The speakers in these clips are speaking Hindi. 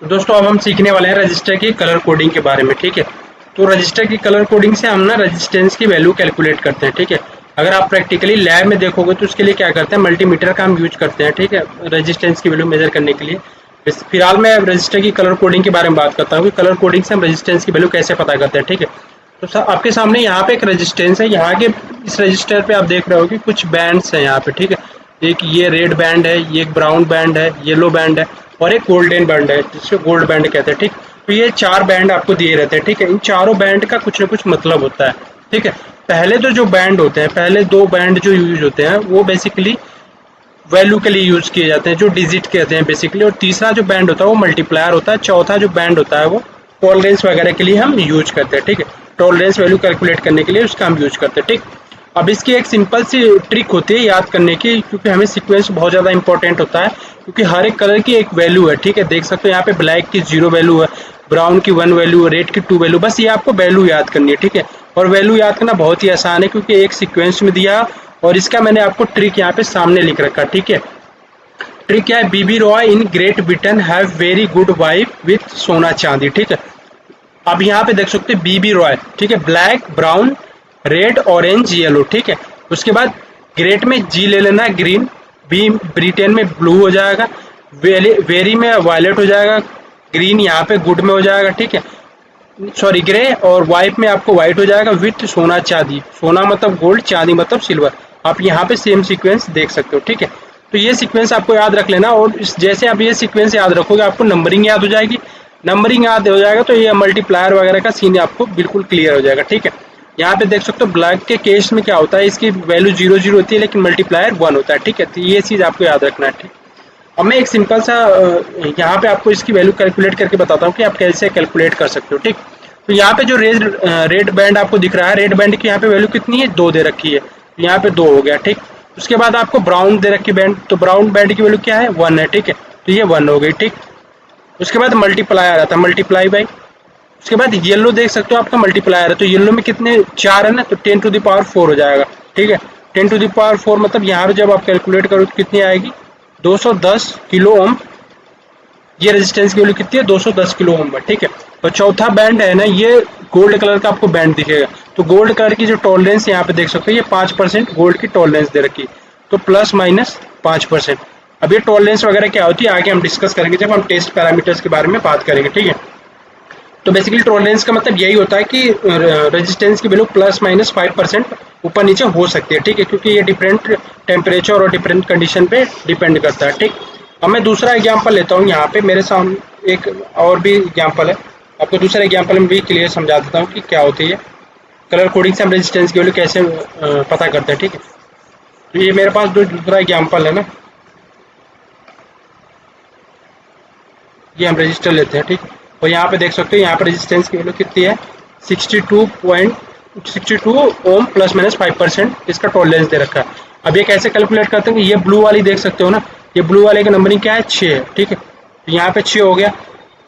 तो दोस्तों अब हम सीखने वाले हैं रजिस्टर की कलर कोडिंग के बारे में। ठीक है, तो रजिस्टर की कलर कोडिंग से हम ना रेजिस्टेंस की वैल्यू कैलकुलेट करते हैं। ठीक है, अगर आप प्रैक्टिकली लैब में देखोगे तो उसके लिए क्या करते हैं, मल्टीमीटर का हम यूज करते हैं। ठीक है, रेजिस्टेंस की वैल्यू मेजर करने के लिए। फिलहाल मैं रजिस्टर की कलर कोडिंग के बारे में बात करता हूँ कि कलर कोडिंग से हम रेजिस्टेंस की वैल्यू कैसे पता करते हैं। ठीक है, तो आपके सामने यहाँ पे एक रेजिस्टेंस है। यहाँ के इस रजिस्टर पे आप देख रहे हो कि कुछ बैंड्स हैं यहाँ पे। ठीक है, एक ये रेड बैंड है, ये एक ब्राउन बैंड है, येलो बैंड है और एक गोल्डन बैंड है जिसको गोल्ड बैंड कहते हैं। ठीक, तो ये चार बैंड आपको दिए रहते हैं। ठीक है, इन चारों बैंड का कुछ ना कुछ मतलब होता है। ठीक है, पहले तो जो बैंड होते हैं, पहले दो बैंड जो यूज होते हैं वो बेसिकली वैल्यू के लिए यूज किए जाते हैं, जो डिजिट कहते हैं बेसिकली। और तीसरा जो बैंड होता है वो मल्टीप्लायर होता है। चौथा जो बैंड होता है वो टॉलरेंस वगैरह के लिए हम यूज करते हैं। ठीक है, टॉलरेंस वैल्यू कैलकुलेट करने के लिए उसका हम यूज करते हैं। ठीक, अब इसकी एक सिंपल सी ट्रिक होती है याद करने की, क्योंकि हमें सीक्वेंस बहुत ज़्यादा इंपॉर्टेंट होता है, क्योंकि हर एक कलर की एक वैल्यू है। ठीक है, देख सकते हो यहाँ पे ब्लैक की 0 वैल्यू है, ब्राउन की 1 वैल्यू है, रेड की 2 वैल्यू। बस ये आपको वैल्यू याद करनी है। ठीक है, और वैल्यू याद करना बहुत ही आसान है क्योंकि एक सीक्वेंस में दिया और इसका मैंने आपको ट्रिक यहाँ पे सामने लिख रखा। ठीक है, ट्रिक क्या है, BB Roy in great Britain have very good wife with सोना चांदी। ठीक है, अब यहाँ पे देख सकते हैं बीबी रॉय। ठीक है, black, brown, red, orange, yellow. ठीक है, उसके बाद ग्रेट में जी ले लेना, ग्रीन, बी ब्रिटेन में ब्लू हो जाएगा, वेरी में वायलेट हो जाएगा, ग्रीन यहाँ पे गुड में हो जाएगा। ठीक है, सॉरी ग्रे, और वाइट में आपको व्हाइट हो जाएगा विथ सोना चांदी। सोना मतलब गोल्ड, चांदी मतलब सिल्वर। आप यहाँ पे सेम सीक्वेंस देख सकते हो। ठीक है, तो ये सीक्वेंस आपको याद रख लेना, और जैसे आप ये सीक्वेंस याद रखोगे आपको नंबरिंग याद हो जाएगी। नंबरिंग याद हो जाएगा तो ये मल्टीप्लायर वगैरह का सीन आपको बिल्कुल क्लियर हो जाएगा। ठीक है, यहाँ पे देख सकते हो ब्लैक के केस में क्या होता है, इसकी वैल्यू 0 0 होती है लेकिन मल्टीप्लायर 1 होता है। ठीक है, तो ये चीज़ आपको याद रखना है। ठीक, अब मैं एक सिंपल सा यहाँ पे आपको इसकी वैल्यू कैलकुलेट करके बताता हूँ कि आप कैसे कैलकुलेट कर सकते हो। ठीक, तो यहाँ पे जो रेड बैंड आपको दिख रहा है, रेड बैंड की यहाँ पे वैल्यू कितनी है, 2 दे रखी है, यहाँ पे 2 हो गया। ठीक, उसके बाद आपको ब्राउन दे रखी बैंड, तो ब्राउन बैंड की वैल्यू क्या है, 1 है। ठीक है, तो ये 1 हो गई। ठीक, उसके बाद मल्टीप्लाई आ जाता है, मल्टीप्लाई बाई। उसके बाद येलो देख सकते हो आपका मल्टीप्लायर है, तो येलो में कितने 4 है ना, तो 10 टू द पावर 4 हो जाएगा। ठीक है, 10 टू द पावर 4 मतलब यहाँ पे जब आप कैलकुलेट करो तो कितनी आएगी, 210 किलो ओम। ये रेजिस्टेंस की वैल्यू कितनी है, 210 किलो ओम है। ठीक है, और चौथा बैंड है ना, ये गोल्ड कलर का आपको बैंड दिखेगा। तो गोल्ड कलर की जो टॉलरेंस यहाँ पे देख सकते हो, ये 5% गोल्ड की टॉलरेंस दे रखी है, तो प्लस माइनस 5%। अब ये टॉलरेंस वगैरह क्या होती है आगे हम डिस्कस करेंगे जब हम टेस्ट पैरामीटर्स के बारे में बात करेंगे। ठीक है, तो बेसिकली टॉलरेंस का मतलब यही होता है कि रेजिस्टेंस की वैल्यू प्लस माइनस 5% ऊपर नीचे हो सकती है। ठीक है, क्योंकि ये डिफरेंट टेम्परेचर और डिफरेंट कंडीशन पे डिपेंड करता है। ठीक, अब मैं दूसरा एग्जांपल लेता हूँ। यहाँ पे मेरे सामने एक और भी एग्जांपल है, आपको दूसरा एग्जांपल में भी क्लियर समझा देता हूँ कि क्या होती है कलर कोडिंग से हम रेजिस्टेंस की वैल्यू कैसे पता करते हैं। ठीक है, तो ये मेरे पास दूसरा एग्जाम्पल है ना, ये हम रजिस्टर लेते हैं। ठीक, और यहाँ पे देख सकते हो यहाँ पे रेजिस्टेंस की वैल्यू कितनी है, 62 ओम प्लस माइनस 5% इसका टॉलरेंस दे रखा है। अब ये कैसे कैलकुलेट करते हैं, ये ब्लू वाली देख सकते हो ना, ये ब्लू वाले का नंबरिंग क्या है, 6 है। ठीक है, तो यहाँ पे 6 हो गया।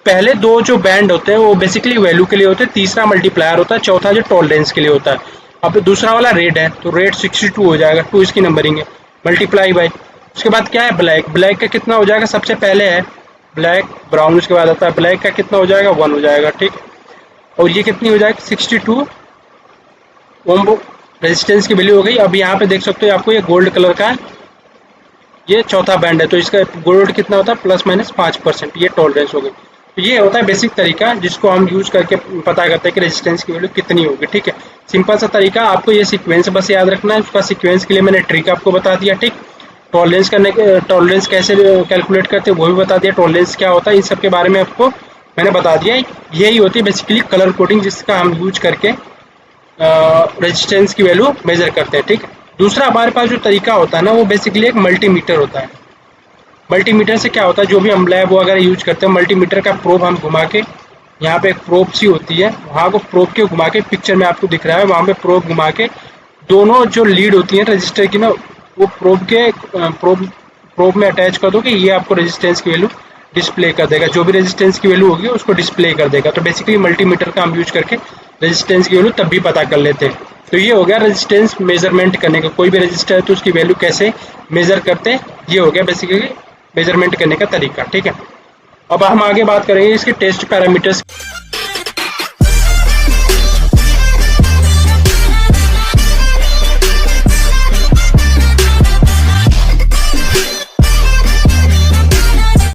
पहले दो जो बैंड होते हैं वो बेसिकली वैल्यू के लिए होते हैं, तीसरा मल्टीप्लायर होता है, चौथा जो टॉलरेंस के लिए होता है। अब दूसरा वाला रेड है, तो रेड 62 हो जाएगा, 2 इसकी नंबरिंग है, मल्टीप्लाई बाई। उसके बाद क्या है ब्लैक, ब्लैक का कितना हो जाएगा, सबसे पहले है ब्लैक, ब्राउन उसके बाद आता है, ब्लैक का कितना हो जाएगा, 1 हो जाएगा। ठीक, और ये कितनी हो जाएगी, 62 ओम रेजिस्टेंस की वैल्यू हो गई। अब यहाँ पे देख सकते हो आपको ये गोल्ड कलर का है, ये चौथा बैंड है, तो इसका गोल्ड कितना होता है, प्लस माइनस 5%, ये टॉलरेंस हो गई। तो ये होता है बेसिक तरीका जिसको हम यूज करके पता करते हैं कि रेजिस्टेंस की वैल्यू कितनी होगी। ठीक है, सिंपल सा तरीका, आपको ये सीक्वेंस बस याद रखना है। उसका सीक्वेंस के लिए मैंने ट्रिक आपको बता दिया। ठीक, टॉलरेंस करने के, टॉलरेंस कैसे कैलकुलेट करते हैं वो भी बता दिया, टॉलरेंस क्या होता है इन सब के बारे में आपको मैंने बता दिया। यही होती है बेसिकली कलर कोडिंग जिसका हम यूज करके रेजिस्टेंस की वैल्यू मेजर करते हैं। ठीक, दूसरा हमारे पास जो तरीका होता है ना वो बेसिकली एक मल्टीमीटर होता है। मल्टीमीटर से क्या होता है, जो भी हम लैब वगैरह यूज करते हैं, मल्टीमीटर का प्रोब हम घुमा के, यहाँ पे एक प्रोब सी होती है, वहाँ को प्रोब के घुमा के, पिक्चर में आपको दिख रहा है वहाँ पे प्रोब घुमा के दोनों जो लीड होती है रजिस्टर की ना, वो प्रोब में अटैच कर दो कि ये आपको रेजिस्टेंस की वैल्यू डिस्प्ले कर देगा, जो भी रेजिस्टेंस की वैल्यू होगी उसको डिस्प्ले कर देगा। तो बेसिकली मल्टीमीटर का हम यूज करके रेजिस्टेंस की वैल्यू तब भी पता कर लेते हैं। तो ये हो गया रेजिस्टेंस मेजरमेंट करने का, कोई भी रजिस्टर है तो उसकी वैल्यू कैसे मेजर करते हैं, ये हो गया बेसिकली मेजरमेंट करने का तरीका। ठीक है, अब हम आगे बात करेंगे इसके टेस्ट पैरामीटर्स।